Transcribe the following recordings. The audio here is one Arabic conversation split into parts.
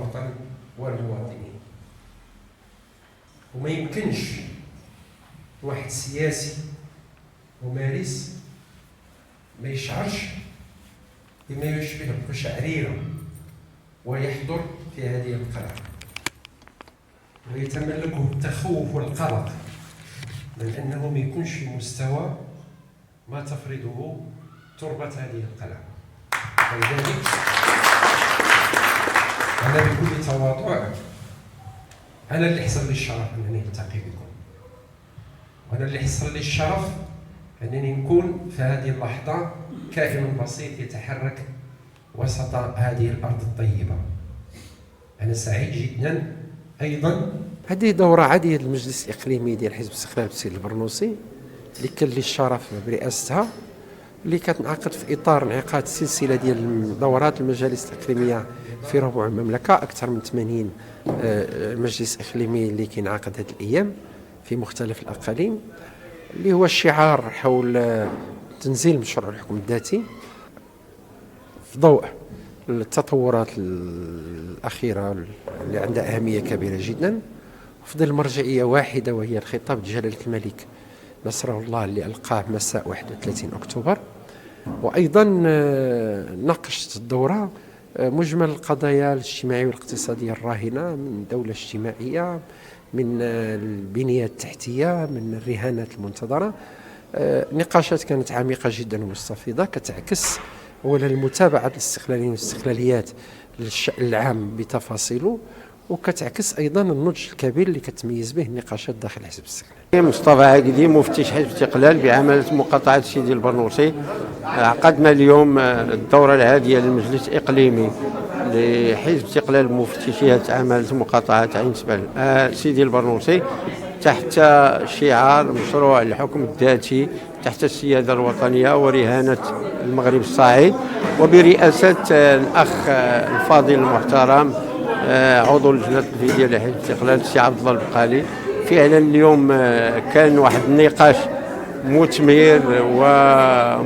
الوطن والمواطنين. وما يمكنش واحد سياسي ممارس ما يشعرش بما يشبه القشعريرة ويحضر في هذه القلعة ويتملكه التخوف والقلق من أنه ما يكونش في مستوى ما تفرضه تربة هذه القلعة. ولذلك أنا بكل تواضع أنا اللي حصل لي الشرف أنني ألتقي بكم، وأنا اللي حصل لي الشرف أنني نكون في هذه اللحظة كائن بسيط يتحرك وسط هذه الأرض الطيبة. أنا سعيد جدا. أيضا هذه دورة عادية للمجلس الإقليمي ديال حزب الاستقلال بالسيد البرنوسي اللي كان لي الشرف برئاستها، اللي كتنعقد في إطار انعقاد سلسلة ديال دورات المجالس الإقليمية في ربوع المملكة. أكثر من 80 مجلس إقليمي اللي كينعقد هذه الأيام في مختلف الأقاليم، اللي هو الشعار حول تنزيل مشروع الحكم الذاتي في ضوء التطورات الأخيرة اللي عندها أهمية كبيرة جدا، في ظل مرجعية واحدة وهي الخطاب جلالة الملك نصره الله اللي ألقاه مساء 31 أكتوبر. وأيضا ناقشت الدورة مجمل القضايا الاجتماعية والاقتصادية الراهنة، من دولة اجتماعية، من البنية التحتية، من الرهانات المنتظرة. نقاشات كانت عميقة جدا ومستفيضة، كتعكس أولا المتابعة للاستقلاليين والاستقلاليات للشأن العام بتفاصيله، وكتعكس أيضا النضج الكبير اللي كتميز به النقاشات داخل حزب الاستقلال. مصطفى عاقدي مفتش حزب الاستقلال بعمالة مقاطعة سيدي البرنوسي. عقدنا اليوم الدورة العادية للمجلس الإقليمي لحزب الاستقلال مفتشية عمالة مقاطعة عين سبل سيدي البرنوسي تحت شعار مشروع الحكم الذاتي تحت السيادة الوطنية ورهانة المغرب الصاعد، وبرئاسة الأخ الفاضل المحترم عضو اللجنة التنفيذية لحزب الاستقلال السي عبد الله البقالي. فعلا اليوم كان واحد النقاش مثمر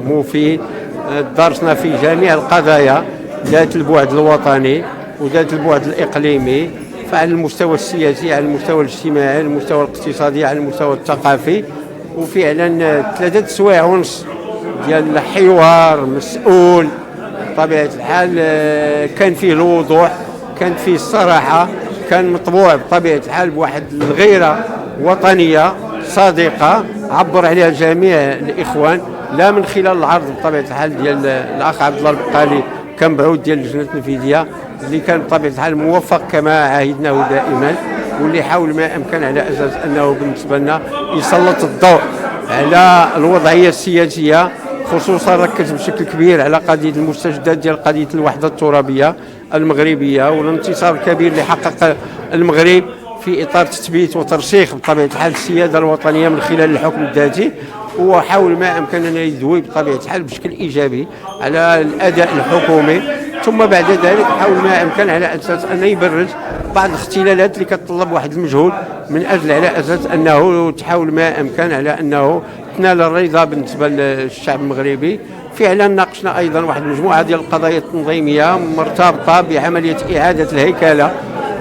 ومفيد، درسنا في جميع القضايا ذات البعد الوطني وذات البعد الإقليمي، فعلى المستوى السياسي، على المستوى الاجتماعي، على المستوى الاقتصادي، على المستوى الثقافي. وفعلا 3 سوايع ونص ديال الحوار مسؤول بطبيعة الحال، كان فيه الوضوح، كان فيه الصراحة، كان مطبوع بطبيعة الحال بواحد الغيرة وطنية صادقة عبر عليها جميع الإخوان، لا من خلال العرض بطبيعة الحال ديال الأخ عبد الله البقالي كمبعوث ديال اللجنة التنفيذية، اللي كان بطبيعة الحال موفق كما عهدناه دائما، واللي حاول ما أمكن على أساس أنه بالنسبة لنا يسلط الضوء على الوضعية السياسية، خصوصا ركز بشكل كبير على قضية المستجدات ديال قضية الوحدة الترابية المغربية والانتصار الكبير اللي حقق المغرب في إطار تثبيت وترسيخ بطبيعة الحال السيادة الوطنية من خلال الحكم الذاتي. وحاول ما أمكن أن يدوي بطبيعة الحال بشكل إيجابي على الأداء الحكومي، ثم بعد ذلك حاول ما أمكن على أساس أن يبرز بعض الاختلالات اللي كتطلب واحد المجهود من أجل على أساس أنه تحاول ما أمكن على أنه تنال الرضا بالنسبة للشعب المغربي. فعلا ناقشنا أيضا واحد المجموعة ديال القضايا التنظيمية مرتبطة بعملية إعادة الهيكلة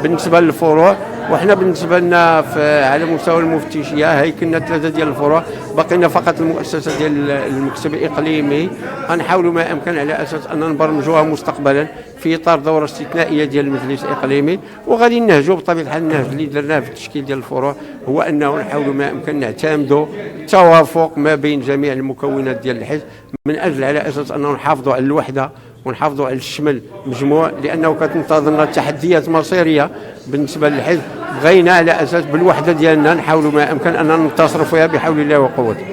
بالنسبة للفروع، وحنا بالنسبة لنا على مستوى المفتشية هيكلنا 3 ديال الفروع، بقينا فقط المؤسسة ديال المكتب الإقليمي. غنحاولوا ما أمكن على أساس أن نبرمجوها مستقبلا في إطار دورة استثنائية ديال المجلس الإقليمي، وغادي نهجوا بطبيعة الحال. النهج اللي درناه في التشكيل ديال الفروع هو أنه نحاولوا ما أمكن نعتمدوا توافق ما بين جميع المكونات ديال الحزب من أجل على أساس أنه نحافظوا على الوحدة ونحافظوا على الشمل مجموع، لأنه كتنتظرنا تحديات مصيرية بالنسبة للحزب. بغينا على أساس بالوحدة ديالنا نحاولوا ما أمكن أن ننتصروا فيها بحول الله وقوته.